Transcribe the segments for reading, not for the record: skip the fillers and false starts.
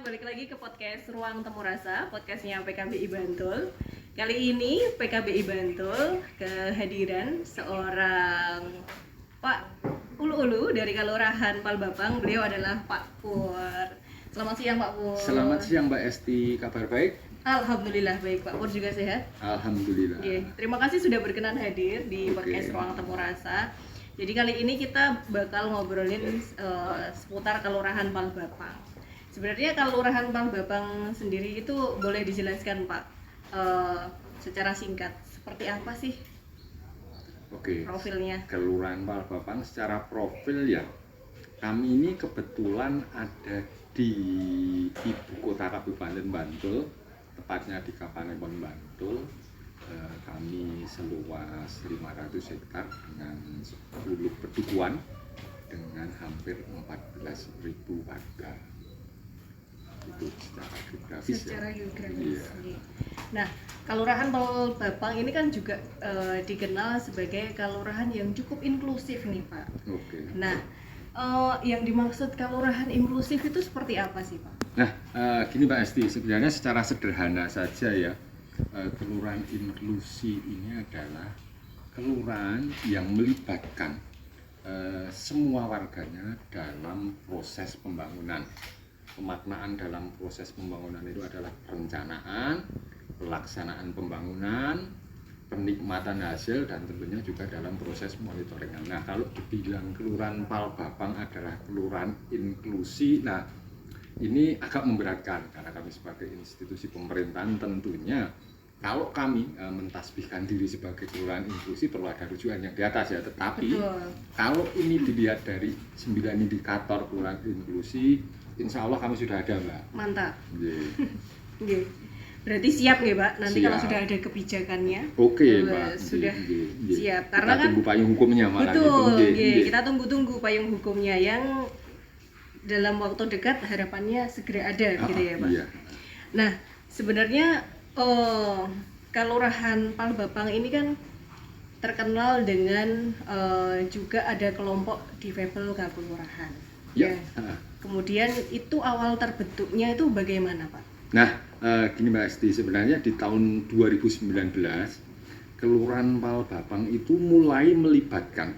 balik lagi ke podcast Ruang Temu Rasa, podcastnya PKBI Bantul. Kali ini PKBI Bantul kehadiran seorang Pak Ulu-Ulu dari Kelurahan Palbapang. Beliau adalah Pak Pur. Selamat siang Pak Pur. Selamat siang Mbak Esti, kabar baik? Alhamdulillah baik, Pak Pur juga sehat? Alhamdulillah. Oke, terima kasih sudah berkenan hadir di podcast Ruang Temu Rasa. Jadi kali ini kita bakal ngobrolin seputar Kelurahan Palbapang. Sebenarnya Kelurahan Palbapang sendiri itu boleh dijelaskan Pak secara singkat seperti apa sih Oke. profilnya? Kelurahan Palbapang secara profil ya, kami ini kebetulan ada di ibu kota Kabupaten Bantul, tepatnya di Kapanewon Bantul. Kami seluas 500 hektar dengan 10 pedukuhan dengan hampir 14.000 warga. Itu secara geografis. Secara ya. geografis. Iya. Nah, Kelurahan Palbapang ini kan juga dikenal sebagai kelurahan yang cukup inklusif nih Pak. Oke. Nah, yang dimaksud kelurahan inklusif itu seperti apa sih Pak? Nah, gini Mbak Esti, sebenarnya secara sederhana saja ya, kelurahan inklusi ini adalah kelurahan yang melibatkan semua warganya dalam proses pembangunan. Pemaknaan dalam proses pembangunan itu adalah perencanaan, pelaksanaan pembangunan, penikmatan hasil, dan tentunya juga dalam proses monitoring. Nah, kalau dibilang Kelurahan Palbapang adalah kelurahan inklusi, nah ini agak memberatkan karena kami sebagai institusi pemerintahan tentunya kalau kami mentasbihkan diri sebagai kelurahan inklusi perlu ada rujukan yang di atas ya. Tetapi Betul. kalau ini dilihat dari 9 indikator kelurahan inklusi, insya Allah kami sudah ada Mbak. Mantap. Nggih. Nggih. Berarti siap nggih Pak? Nanti kalau Siap. sudah ada kebijakannya. Oke Mbak. Sudah Nggih, nggih. siap. Kita Karena kan tunggu payung hukumnya malah gitu. betul. Nggih, Nggih. nggih. Kita tunggu-tunggu payung hukumnya yang dalam waktu dekat harapannya segera ada gitu ya Pak. Iya. Nah, sebenarnya Kelurahan Palbapang ini kan terkenal dengan juga ada kelompok difabel kelurahan. Ya. Kemudian itu awal terbentuknya itu bagaimana Pak? Nah, gini Mbak Esti, sebenarnya di tahun 2019 Kelurahan Palbapang itu mulai melibatkan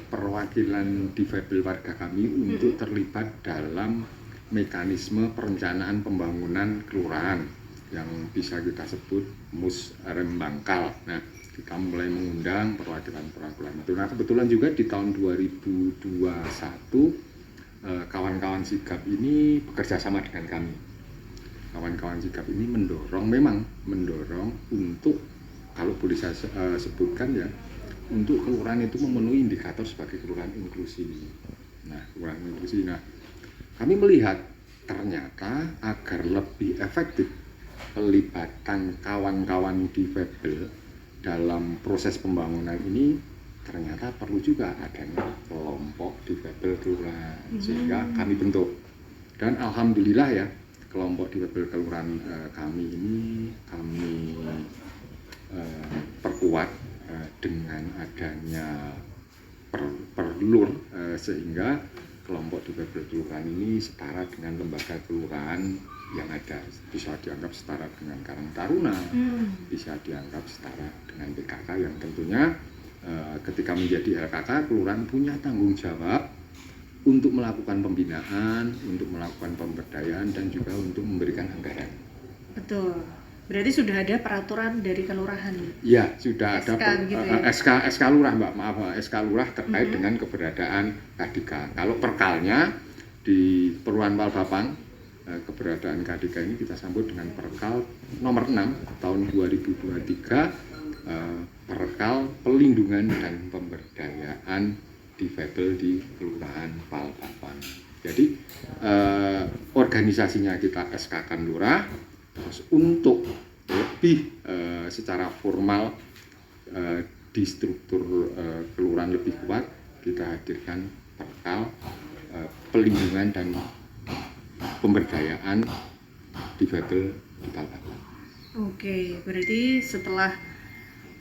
perwakilan difabel warga kami untuk terlibat dalam mekanisme perencanaan pembangunan kelurahan yang bisa kita sebut Musrembangkal. Nah, kita mulai mengundang perwakilan-perwakilan itu. Nah, kebetulan juga di tahun 2021 kawan-kawan sigap ini bekerja sama dengan kami. Kawan-kawan sigap ini mendorong untuk, kalau boleh saya sebutkan ya, untuk kelurahan itu memenuhi indikator sebagai kelurahan inklusi. Nah, kelurahan inklusi. Nah, kami melihat ternyata agar lebih efektif pelibatan kawan-kawan difabel dalam proses pembangunan ini, ternyata perlu juga adanya kelompok difabel kelurahan, sehingga kami bentuk. Dan alhamdulillah ya, kelompok difabel kelurahan kami ini kami perkuat dengan adanya perlur, sehingga kelompok difabel kelurahan ini setara dengan lembaga kelurahan yang ada, bisa dianggap setara dengan Karang Taruna, bisa dianggap setara dengan PKK yang tentunya ketika menjadi LKK, kelurahan punya tanggung jawab untuk melakukan pembinaan, untuk melakukan pemberdayaan, dan juga untuk memberikan anggaran. Betul. Berarti sudah ada peraturan dari kelurahan. Ya, sudah SK ada begitu ya? SK Lurah Mbak, maaf, SK Lurah terkait dengan keberadaan Kadika. Kalau perkalnya di Kelurahan Palbapang, keberadaan Kadika ini kita sambut dengan perkal nomor 6 tahun 2023, perkal pelindungan dan pemberdayaan difabel di Kelurahan Palbapang. Jadi organisasinya kita SK-kan Lurah, terus untuk lebih secara formal di struktur kelurahan lebih kuat, kita hadirkan perkal pelindungan dan pemberdayaan difabel di Palbapang. Oke, berarti setelah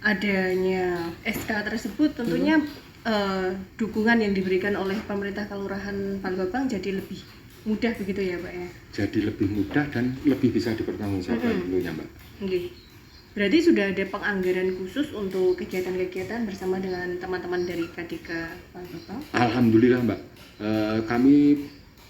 adanya SK tersebut tentunya dukungan yang diberikan oleh pemerintah Kelurahan Palbapang jadi lebih mudah begitu ya Pak ya? Jadi lebih mudah dan lebih bisa dipertanggungjawabkan dulunya Mbak. Oke. Berarti sudah ada penganggaran khusus untuk kegiatan-kegiatan bersama dengan teman-teman dari KDK Palbapang? Alhamdulillah Mbak, kami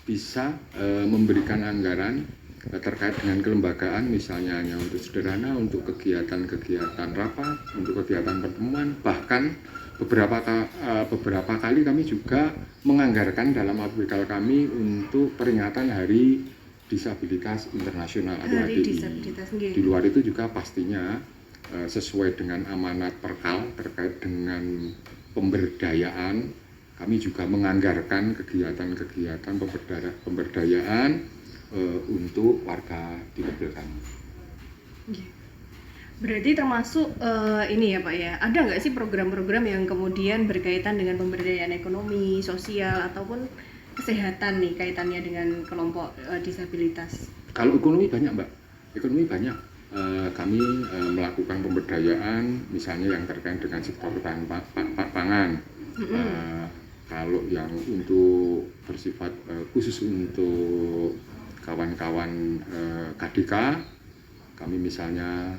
bisa memberikan anggaran terkait dengan kelembagaan, misalnya hanya untuk sederhana, untuk kegiatan-kegiatan rapat, untuk kegiatan pertemuan, bahkan beberapa kali kami juga menganggarkan dalam aplikal kami untuk peringatan Hari Disabilitas Internasional atau Hari HDI. Disabilitas, nggih. Di luar itu juga pastinya sesuai dengan amanat Perkal terkait dengan pemberdayaan, kami juga menganggarkan kegiatan-kegiatan pemberdayaan untuk warga difabel kami. Berarti termasuk ini ya Pak ya, ada nggak sih program-program yang kemudian berkaitan dengan pemberdayaan ekonomi, sosial, ataupun kesehatan nih kaitannya dengan kelompok disabilitas? Kalau ekonomi banyak Mbak, ekonomi banyak. Kami melakukan pemberdayaan misalnya yang terkait dengan sektor pangan. Kalau yang untuk bersifat khusus untuk kawan-kawan KDK, kami misalnya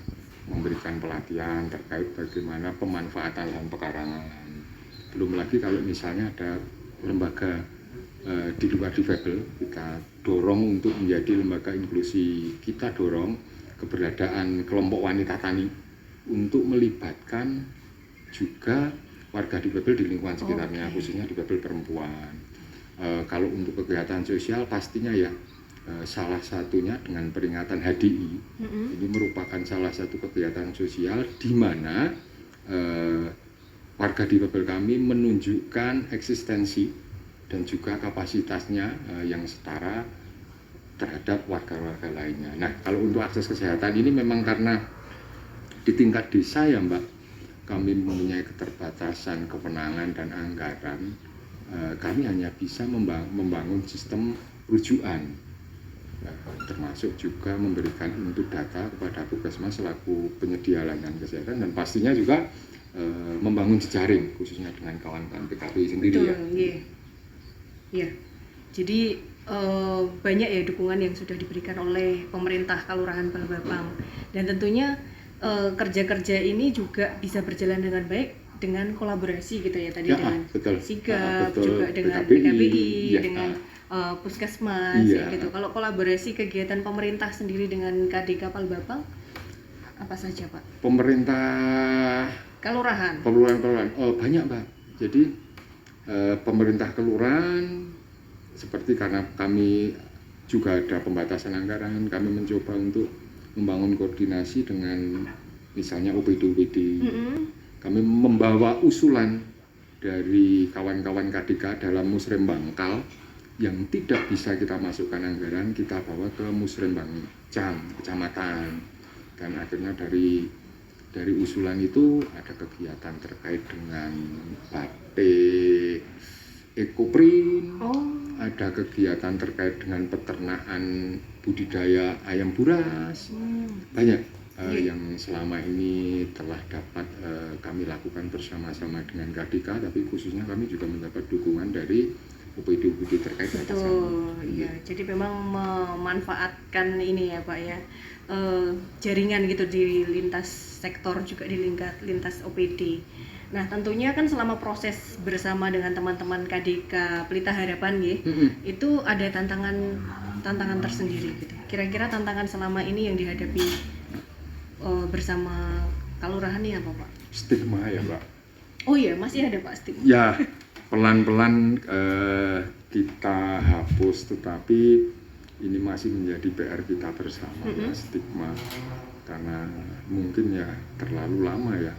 memberikan pelatihan terkait bagaimana pemanfaatan lahan pekarangan. Belum lagi kalau misalnya ada lembaga di luar difabel, kita dorong untuk menjadi lembaga inklusi, kita dorong keberadaan kelompok wanita tani untuk melibatkan juga warga difabel di lingkungan sekitarnya, khususnya difabel perempuan. Kalau untuk kegiatan sosial pastinya ya salah satunya dengan peringatan HDI. Ini merupakan salah satu kegiatan sosial di mana warga difabel kami menunjukkan eksistensi dan juga kapasitasnya yang setara terhadap warga-warga lainnya. Nah, kalau untuk akses kesehatan ini memang karena di tingkat desa ya Mbak, kami mempunyai keterbatasan kewenangan dan anggaran, kami hanya bisa membangun sistem rujukan, termasuk juga memberikan input data kepada Puskesmas selaku penyedia layanan kesehatan, dan pastinya juga membangun jejaring khususnya dengan kawan-kawan PKPI sendiri. Betul, ya. Ya, jadi banyak ya dukungan yang sudah diberikan oleh pemerintah Kelurahan Palbapang, dan tentunya kerja-kerja ini juga bisa berjalan dengan baik dengan kolaborasi gitu ya tadi, dengan Sigap, juga dengan PKPI, dengan Puskesmas gitu. Kalau kolaborasi kegiatan pemerintah sendiri dengan KDK Palbapang apa saja Pak? Pemerintah Kelurahan. Banyak Mbak. Jadi pemerintah kelurahan, seperti karena kami juga ada pembatasan anggaran, kami mencoba untuk membangun koordinasi dengan misalnya OPD. Kami membawa usulan dari kawan-kawan KDK dalam musrembang Kal yang tidak bisa kita masukkan anggaran, kita bawa ke musrembang kecamatan, dan akhirnya dari usulan itu ada kegiatan terkait dengan batik, ekoprint, ada kegiatan terkait dengan peternakan budidaya ayam buras, banyak yang selama ini telah dapat kami lakukan bersama-sama dengan KDK, tapi khususnya kami juga mendapat dukungan dari UPD terkait. Betul, iya. Jadi memang memanfaatkan ini ya Pak ya, jaringan gitu di lintas sektor, juga di lintas OPD. Nah tentunya kan selama proses bersama dengan teman-teman KDK Pelita Harapan ya, itu ada tantangan tersendiri gitu. Kira-kira tantangan selama ini yang dihadapi bersama kelurahan ini apa Pak? Stigma ya Pak. Oh iya, masih ada Pak stigma. Ya, pelan-pelan kita hapus, tetapi ini masih menjadi PR kita bersama, stigma, karena mungkin ya terlalu lama ya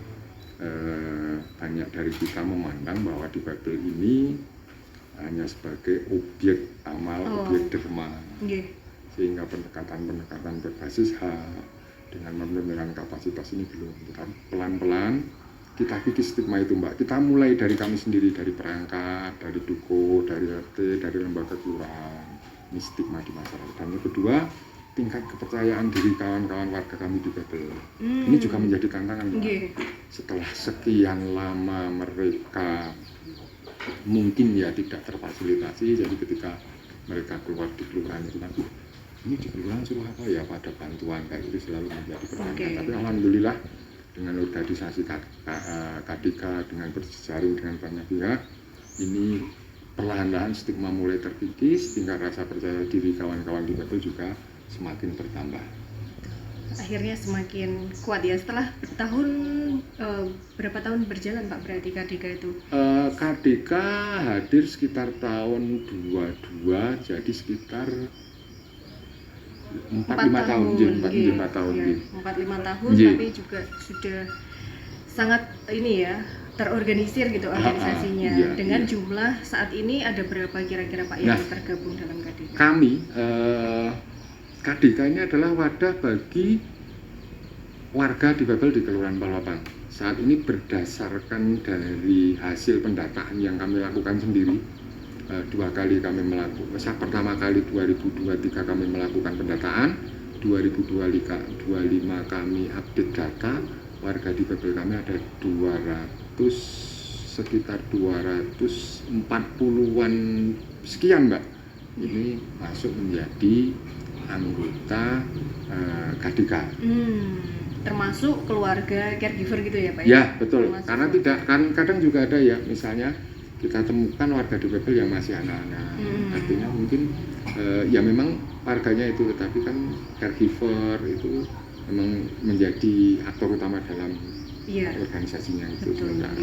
banyak dari kita memandang bahwa difabel ini hanya sebagai objek amal, objek derma, sehingga pendekatan berbasis hak dengan pembenaran kapasitas ini belum. Tetapi pelan-pelan kita kikis stigma itu Mbak. Kita mulai dari kami sendiri, dari perangkat, dari duko, dari RT, dari lembaga kelurahan. Ini stigma di masyarakat. Dan yang kedua, tingkat kepercayaan diri kawan-kawan warga kami di Babel. Ini juga menjadi tantangan Mbak. Setelah sekian lama mereka mungkin ya tidak terfasilitasi, jadi ketika mereka keluar di kelurahan itu kan, ini di kelurahan suruh apa ya, pada bantuan kayak itu selalu menjadi pertanyaan. Tapi alhamdulillah dengan organisasi KDK, dengan berjejaring dengan banyak pihak, ini perlahan-lahan stigma mulai terkikis, tingkat rasa percaya diri kawan-kawan difabel juga semakin bertambah. Akhirnya semakin kuat ya setelah berapa tahun berjalan Pak berarti KDK itu? KDK hadir sekitar tahun 22, jadi sekitar 4-5 tahun. 4-5 tahun. Ya, 4-5 tahun, yeah. Tapi juga sudah sangat ini ya, terorganisir gitu organisasinya. Iya, dengan iya. jumlah saat ini ada berapa kira-kira Pak yang tergabung dalam KDK? Kami KDK ini adalah wadah bagi warga difabel di Kelurahan Palbapang. Saat ini berdasarkan dari hasil pendataan yang kami lakukan sendiri, 2 kali kami melakukan, pertama kali 2023 kami melakukan pendataan, 2025 kami update data, warga difabel kami ada sekitar 240-an sekian Mbak. Ini masuk menjadi anggota KDK. Termasuk keluarga caregiver gitu ya Pak? Ya betul. Termasuk. Karena tidak kan kadang juga ada ya, misalnya kita temukan warga difabel yang masih anak-anak. Artinya mungkin ya memang warganya itu, tetapi kan caregiver itu memang menjadi aktor utama dalam organisasinya itu sementara.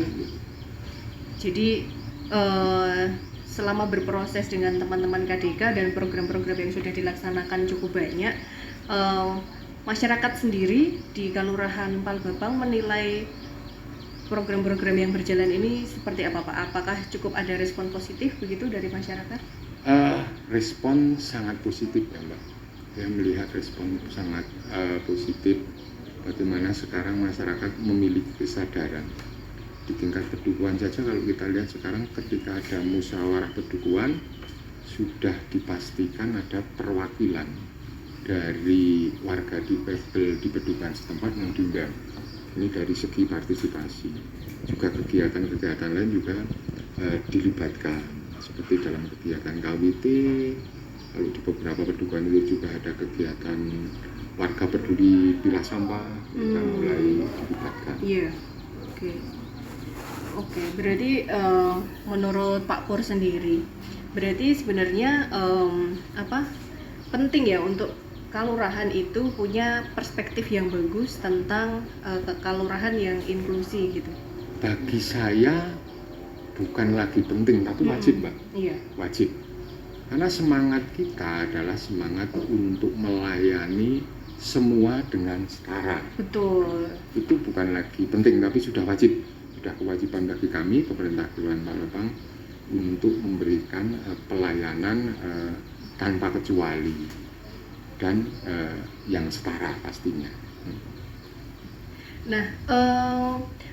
Jadi selama berproses dengan teman-teman KDK dan program-program yang sudah dilaksanakan cukup banyak, masyarakat sendiri di Kelurahan Palbapang menilai program-program yang berjalan ini seperti apa Pak? Apakah cukup ada respon positif begitu dari masyarakat? Respon sangat positif ya Mbak. Saya melihat respon sangat positif bagaimana sekarang masyarakat memiliki kesadaran. Di tingkat pedukuhan saja kalau kita lihat sekarang ketika ada musyawarah pedukuhan sudah dipastikan ada perwakilan dari warga difabel di pedukuhan setempat yang diundang. Ini dari segi partisipasi. Juga kegiatan-kegiatan lain juga dilibatkan, seperti dalam kegiatan KWT. Lalu di beberapa pedukuhan itu juga ada kegiatan warga peduli pilah sampah, kita mulai dilibatkan. Iya, oke. Berarti menurut Pak Pur sendiri, berarti sebenarnya penting ya untuk kelurahan itu punya perspektif yang bagus tentang kelurahan yang inklusi gitu. Bagi saya bukan lagi penting, tapi wajib Mbak. Iya. Wajib. Karena semangat kita adalah semangat untuk melayani semua dengan setara. Betul. Itu bukan lagi penting, tapi sudah wajib. Sudah kewajiban bagi kami, pemerintah Kelurahan Palbapang, untuk memberikan pelayanan tanpa kecuali dan yang setara pastinya. Nah,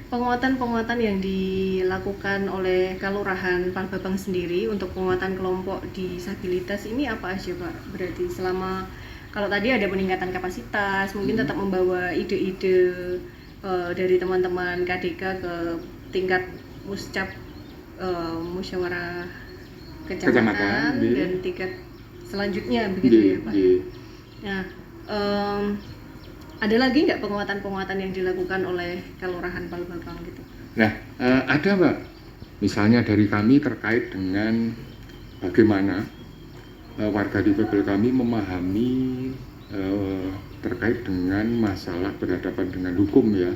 penguatan-penguatan yang dilakukan oleh Kelurahan Palbapang sendiri untuk penguatan kelompok disabilitas ini apa aja Pak? Berarti selama, kalau tadi ada peningkatan kapasitas, mungkin tetap membawa ide-ide dari teman-teman KDK ke tingkat musyawarah kecamatan dan tingkat selanjutnya begitu ya Pak? Nah, ada lagi nggak penguatan-penguatan yang dilakukan oleh Kelurahan Palbapang gitu? Nah, ada Mbak. Misalnya dari kami terkait dengan bagaimana warga difabel kami memahami terkait dengan masalah berhadapan dengan hukum ya.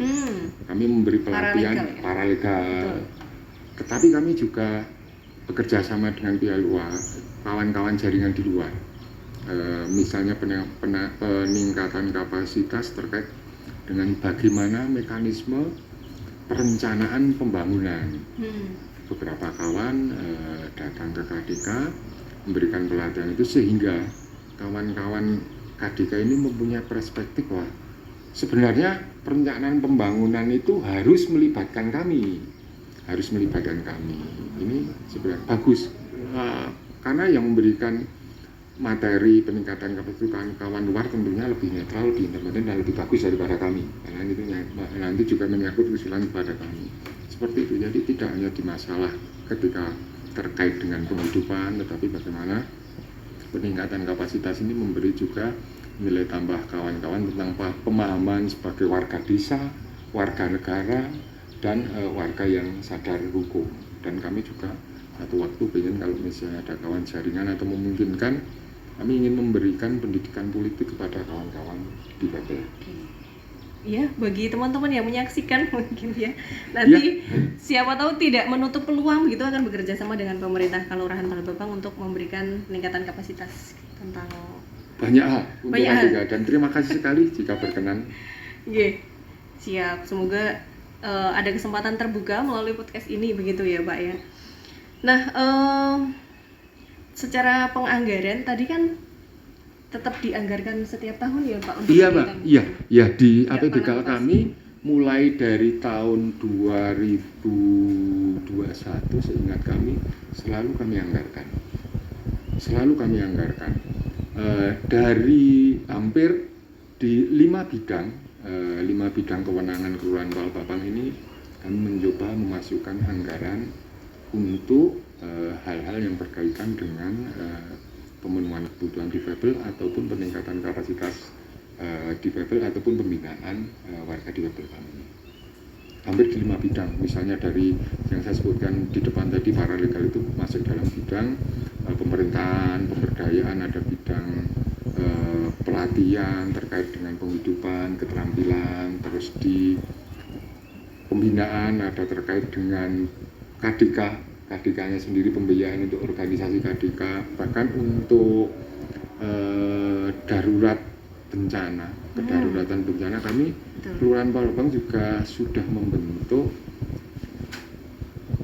Kami memberi pelatihan paralegal. Tetapi kami juga bekerja sama dengan pihak luar, kawan-kawan jaringan di luar. Misalnya peningkatan kapasitas terkait dengan bagaimana mekanisme perencanaan pembangunan. Beberapa kawan datang ke KDK memberikan pelatihan itu sehingga kawan-kawan KDK ini mempunyai perspektif bahwa sebenarnya perencanaan pembangunan itu harus melibatkan kami. Ini sebenarnya bagus karena yang memberikan materi peningkatan kapasitas kawan luar tentunya lebih netral, lebih independen dan lebih bagus daripada kami, karena itu nanti juga menyangkut usulan kepada kami. Seperti itu, jadi tidak hanya di masalah ketika terkait dengan penghidupan, tetapi bagaimana peningkatan kapasitas ini memberi juga nilai tambah kawan-kawan tentang pemahaman sebagai warga desa, warga negara, dan warga yang sadar hukum. Dan kami juga satu waktu ingin kalau misalnya ada kawan jaringan atau memungkinkan, kami ingin memberikan pendidikan politik kepada kawan-kawan di difabel. Ya, bagi teman-teman yang menyaksikan mungkin ya, nanti siapa tahu tidak menutup peluang begitu akan bekerja sama dengan pemerintah Kelurahan Palbapang untuk memberikan peningkatan kapasitas tentang banyak hal untuk hal. Dan terima kasih sekali jika berkenan. Siap, semoga ada kesempatan terbuka melalui podcast ini begitu ya Pak ya. Nah, secara penganggaran tadi kan tetap dianggarkan setiap tahun ya Pak untuk Pak. Iya, di APBK kami mulai dari tahun 2021 seingat kami selalu kami anggarkan. Dari hampir di 5 bidang kewenangan Kelurahan Palbapang ini kami mencoba memasukkan anggaran untuk hal-hal yang berkaitan dengan pemenuhan kebutuhan difabel ataupun peningkatan kapasitas difabel ataupun pembinaan warga difabel kami. Hampir di 5 bidang, misalnya dari yang saya sebutkan di depan tadi paralegal itu masuk dalam bidang pemerintahan, pemberdayaan, ada bidang pelatihan terkait dengan penghidupan, keterampilan, terus di pembinaan ada terkait dengan KDK-nya sendiri, pembiayaan untuk organisasi KDK, bahkan untuk darurat bencana, kedaruratan bencana kami Kelurahan Palbapang juga sudah membentuk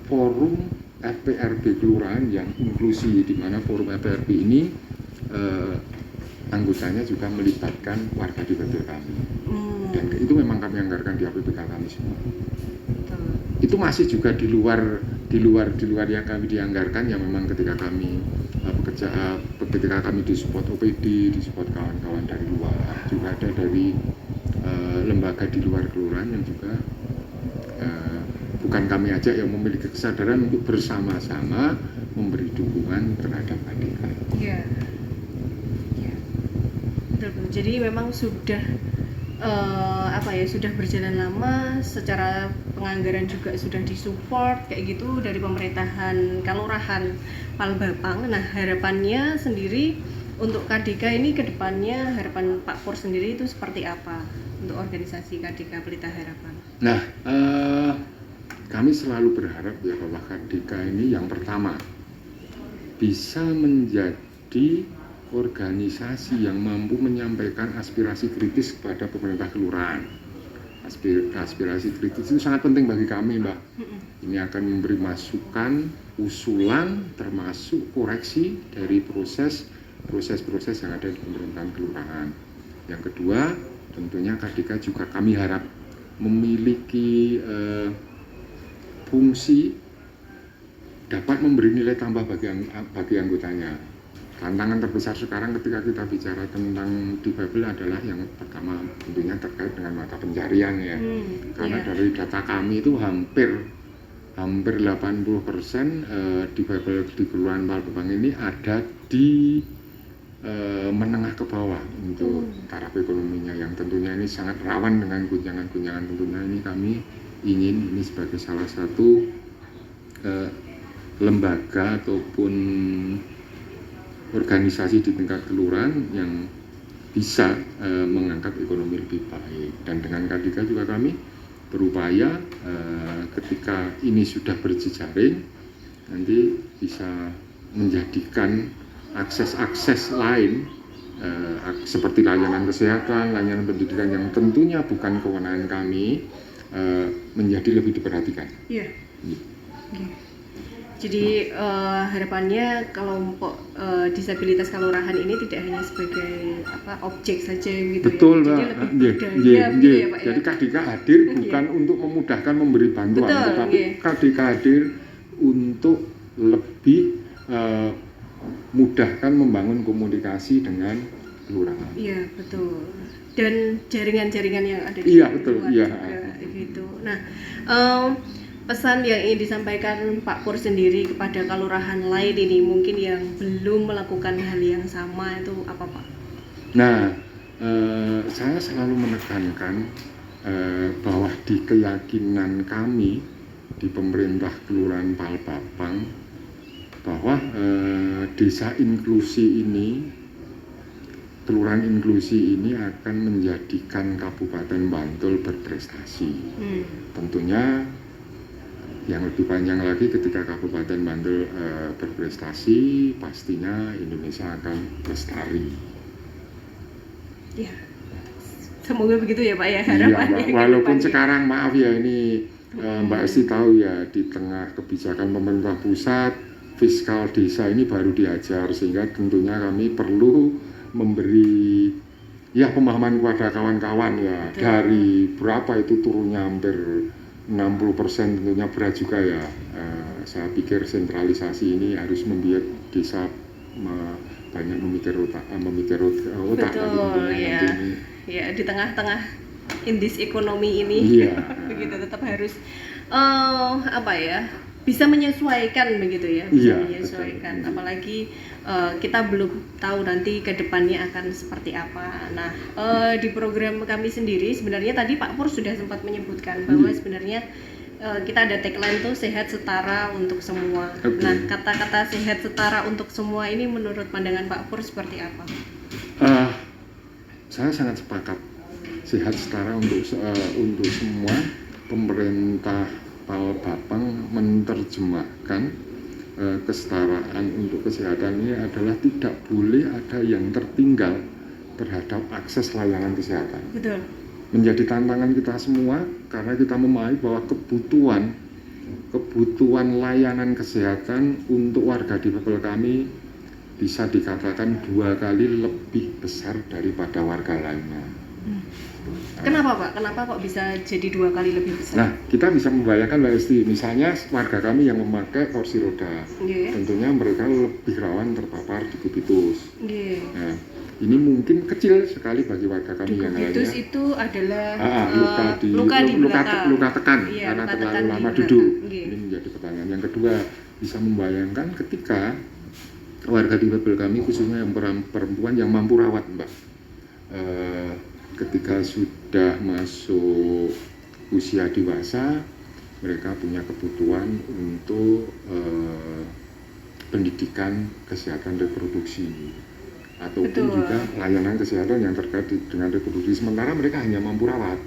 forum FPRB Kelurahan yang inklusi, di mana forum FPRB ini anggotanya juga melibatkan warga difabel kami. Dan itu memang kami anggarkan di APBK kami semua. Itu masih juga di luar yang kami dianggarkan, yang memang ketika kami ketika kami disupport OPD, disupport kawan-kawan dari luar, juga ada dari lembaga di luar kelurahan yang juga bukan kami aja yang memiliki kesadaran untuk bersama-sama memberi dukungan terhadap KDK. Iya. Betul. Jadi memang sudah sudah berjalan lama, secara penganggaran juga sudah disupport kayak gitu dari pemerintahan Kelurahan Palbapang. Nah, harapannya sendiri untuk KDK ini ke depannya, harapan Pak Pur sendiri itu seperti apa untuk organisasi KDK Pelita Harapan? Nah, kami selalu berharap ya bahwa KDK ini yang pertama bisa menjadi organisasi yang mampu menyampaikan aspirasi kritis kepada pemerintah kelurahan. Aspirasi kritis itu sangat penting bagi kami, Mbak. Ini akan memberi masukan, usulan, termasuk koreksi dari proses yang ada di pemerintahan kelurahan. Yang kedua, tentunya KDK juga kami harap memiliki fungsi dapat memberi nilai tambah bagi anggotanya. Tantangan terbesar sekarang ketika kita bicara tentang difabel adalah yang pertama tentunya terkait dengan mata pencarian ya. Karena dari data kami itu hampir 80% difabel di Kelurahan Palbapang ini ada di menengah ke bawah untuk taraf ekonominya, yang tentunya ini sangat rawan dengan guncangan-guncangan. Tentunya ini kami ingin ini sebagai salah satu lembaga ataupun organisasi di tingkat kelurahan yang bisa mengangkat ekonomi lebih baik. Dan dengan KDK juga kami berupaya ketika ini sudah berjejaring, nanti bisa menjadikan akses lain seperti layanan kesehatan, layanan pendidikan yang tentunya bukan kewenangan kami, menjadi lebih diperhatikan. Iya. Jadi harapannya kelompok disabilitas kelurahan ini tidak hanya sebagai objek saja gitu. Betul, ya. Jadi lebih berdaya gitu ya Pak ya. Jadi KDK hadir bukan untuk memudahkan memberi bantuan, tetapi KDK hadir untuk lebih mudahkan membangun komunikasi dengan kelurahan. Iya, betul. Dan jaringan-jaringan yang ada di luar juga gitu. Nah, pesan yang ingin disampaikan Pak Pur sendiri kepada kelurahan lain ini mungkin yang belum melakukan hal yang sama itu apa Pak? Nah, saya selalu menekankan bahwa di keyakinan kami di pemerintah Kelurahan Palbapang bahwa desa inklusi ini, kelurahan inklusi ini akan menjadikan Kabupaten Bantul berprestasi. Tentunya yang lebih panjang lagi ketika Kabupaten Bantul berprestasi, pastinya Indonesia akan lestari. Ya, semoga begitu ya Pak ya Iya, harapannya. walaupun sekarang maaf ya ini Mbak Esti tahu ya di tengah kebijakan pemerintah pusat fiskal desa ini baru diajar, sehingga tentunya kami perlu memberi ya pemahaman kepada kawan-kawan ya. Betul. Dari berapa itu turunnya hampir 60%, tentunya berat juga ya. Saya pikir sentralisasi ini harus membuat desa banyak memikir otak Betul ya. Ya di tengah-tengah indis ekonomi ini begitu tetap harus apa ya, bisa menyesuaikan begitu ya, bisa menyesuaikan. Betul. Apalagi kita belum tahu nanti ke depannya akan seperti apa. Nah, di program kami sendiri sebenarnya tadi Pak Pur sudah sempat menyebutkan bahwa sebenarnya kita ada tagline tuh sehat setara untuk semua. Nah, kata-kata sehat setara untuk semua ini menurut pandangan Pak Pur seperti apa? Saya sangat sepakat sehat setara untuk semua. Pemerintah Palbapang menerjemahkan kesetaraan untuk kesehatan ini adalah tidak boleh ada yang tertinggal terhadap akses layanan kesehatan. Betul. Menjadi tantangan kita semua karena kita memahami bahwa kebutuhan layanan kesehatan untuk warga difabel kami bisa dikatakan 2 kali lebih besar daripada warga lainnya. Kenapa Pak? Kenapa kok bisa jadi 2 kali lebih besar? Nah, kita bisa membayangkan Mbak Esti, misalnya warga kami yang memakai kursi roda, tentunya mereka lebih rawan terpapar dikubitus. Nah, ini mungkin kecil sekali bagi warga kami yang lainnya. Dikubitus itu adalah luka tekan karena luka terlalu tekan lama duduk. Ini menjadi pertanyaan. Yang kedua, bisa membayangkan ketika warga difabel kami khususnya yang perempuan yang mampu rawat, Mbak, ketika sudah masuk usia dewasa, mereka punya kebutuhan untuk pendidikan kesehatan reproduksi ataupun juga layanan kesehatan yang terkait dengan reproduksi, sementara mereka hanya mampu rawat.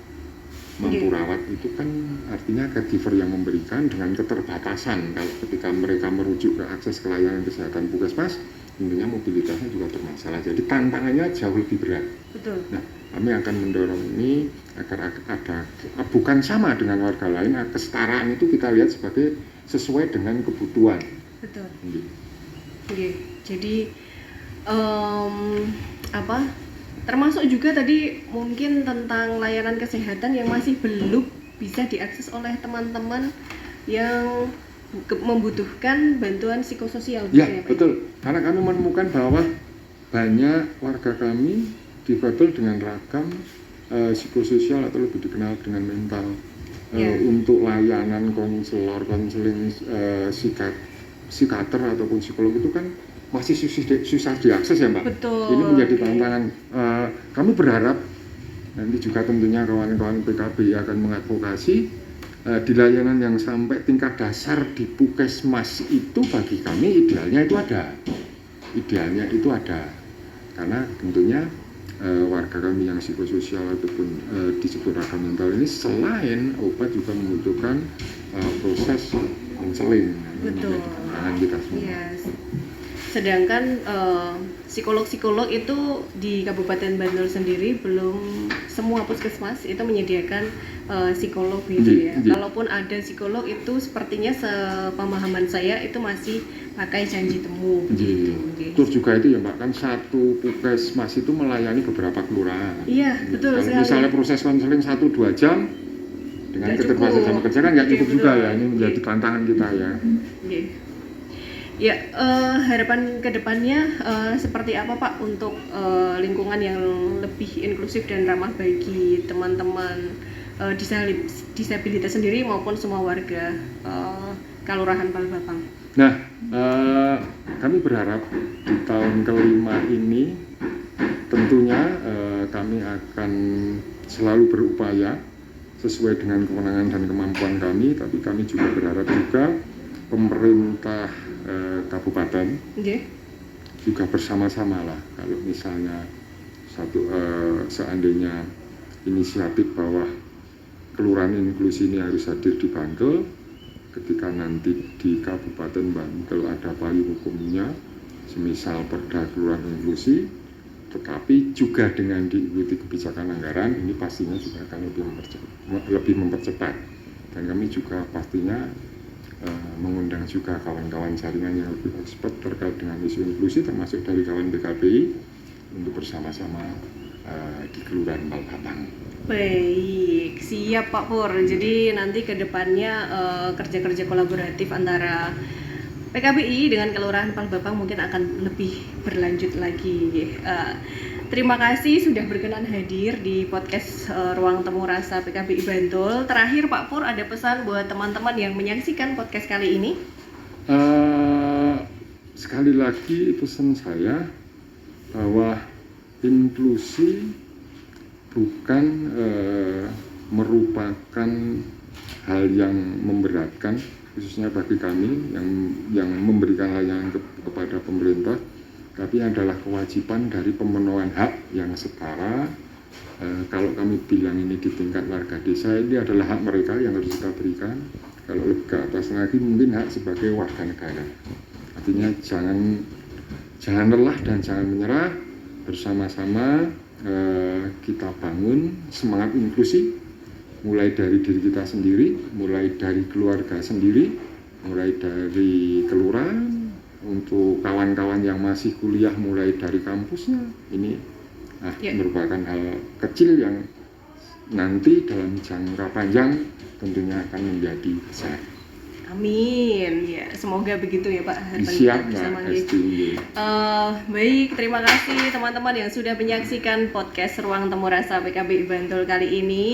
Rawat itu kan artinya caregiver yang memberikan dengan keterbatasan. Kalau ketika mereka merujuk ke akses ke layanan kesehatan puskesmas, tentunya mobilitasnya juga bermasalah. Jadi tantangannya jauh lebih berat. Betul. Nah, kami akan mendorong ini agar ada bukan sama dengan warga lain. Kesetaraan itu kita lihat sebagai sesuai dengan kebutuhan. Betul. Okay. Jadi termasuk juga tadi mungkin tentang layanan kesehatan yang masih belum bisa diakses oleh teman-teman yang membutuhkan bantuan psikososial. Ya, betul. Karena kami menemukan bahwa banyak warga kami difabel dengan ragam psikososial atau lebih dikenal dengan mental. Untuk layanan konseling psikiater ataupun psikolog itu kan masih susah diakses ya Mbak. Betul. Ini menjadi tantangan. Kami berharap nanti juga tentunya kawan-kawan PKB akan mengadvokasi di layanan yang sampai tingkat dasar di puskesmas itu, bagi kami idealnya itu ada karena tentunya warga kami yang psikososial ataupun disebut ragam mental ini selain obat juga membutuhkan proses konseling. Betul. Tantangan kita semua. Yes. Sedangkan psikolog-psikolog itu di Kabupaten Bantul sendiri belum semua puskesmas itu menyediakan psikolog gitu ya. Kalaupun ada psikolog itu sepertinya sepemahaman saya itu masih pakai janji temu gitu. Terus juga itu ya Mbak, kan satu puskesmas itu melayani beberapa kelurahan. Iya, betul sekali. Misalnya proses konseling 1-2 jam dengan keterbatasan sama kerja kan nggak cukup juga ya. Ini menjadi tantangan kita ya. Ya, harapan kedepannya seperti apa Pak untuk lingkungan yang lebih inklusif dan ramah bagi teman-teman disabilitas sendiri maupun semua warga Kelurahan Palbapang. Nah, kami berharap di tahun kelima ini tentunya kami akan selalu berupaya sesuai dengan kewenangan dan kemampuan kami, tapi kami juga berharap juga pemerintah kabupaten juga bersama-sama lah. Kalau misalnya seandainya inisiatif bahwa kelurahan inklusi ini harus hadir di Bantul, ketika nanti di Kabupaten Bantul ada payung hukumnya, semisal Perda Kelurahan Inklusi, tetapi juga dengan diikuti kebijakan anggaran, ini pastinya juga akan lebih mempercepat. Dan kami juga pastinya mengundang juga kawan-kawan jaringan yang lebih expert terkait dengan isu inklusi, termasuk dari kawan BKPI, untuk bersama-sama di Kelurahan Palbapang. Baik, siap Pak Pur. Jadi nanti ke depannya kerja-kerja kolaboratif antara PKBI dengan Kelurahan Palbapang mungkin akan lebih berlanjut lagi. Terima kasih sudah berkenan hadir di podcast Ruang Temu Rasa PKBI Bantul. Terakhir Pak Pur, ada pesan buat teman-teman yang menyaksikan podcast kali ini? Sekali lagi pesan saya bahwa inklusi bukan merupakan hal yang memberatkan, khususnya bagi kami yang memberikan layanan kepada pemerintah, tapi adalah kewajiban dari pemenuhan hak yang setara. Kalau kami bilang ini di tingkat warga desa, ini adalah hak mereka yang harus kita berikan. Kalau lebih ke atas lagi mungkin hak sebagai warga negara. Artinya jangan lelah dan jangan menyerah, bersama-sama kita bangun semangat inklusi, mulai dari diri kita sendiri, mulai dari keluarga sendiri, mulai dari kelurahan, untuk kawan-kawan yang masih kuliah mulai dari kampusnya. Ini merupakan hal kecil yang nanti dalam jangka panjang tentunya akan menjadi besar. Amin, ya semoga begitu ya Pak. Siap Mbak Esti. Baik, terima kasih teman-teman yang sudah menyaksikan podcast Ruang Temu Rasa PKBI Bantul kali ini.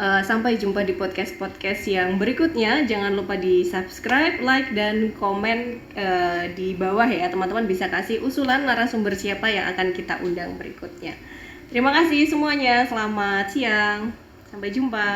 Sampai jumpa di podcast-podcast yang berikutnya. Jangan lupa di subscribe, like, dan komen di bawah ya. Teman-teman bisa kasih usulan narasumber siapa yang akan kita undang berikutnya. Terima kasih semuanya, selamat siang, sampai jumpa.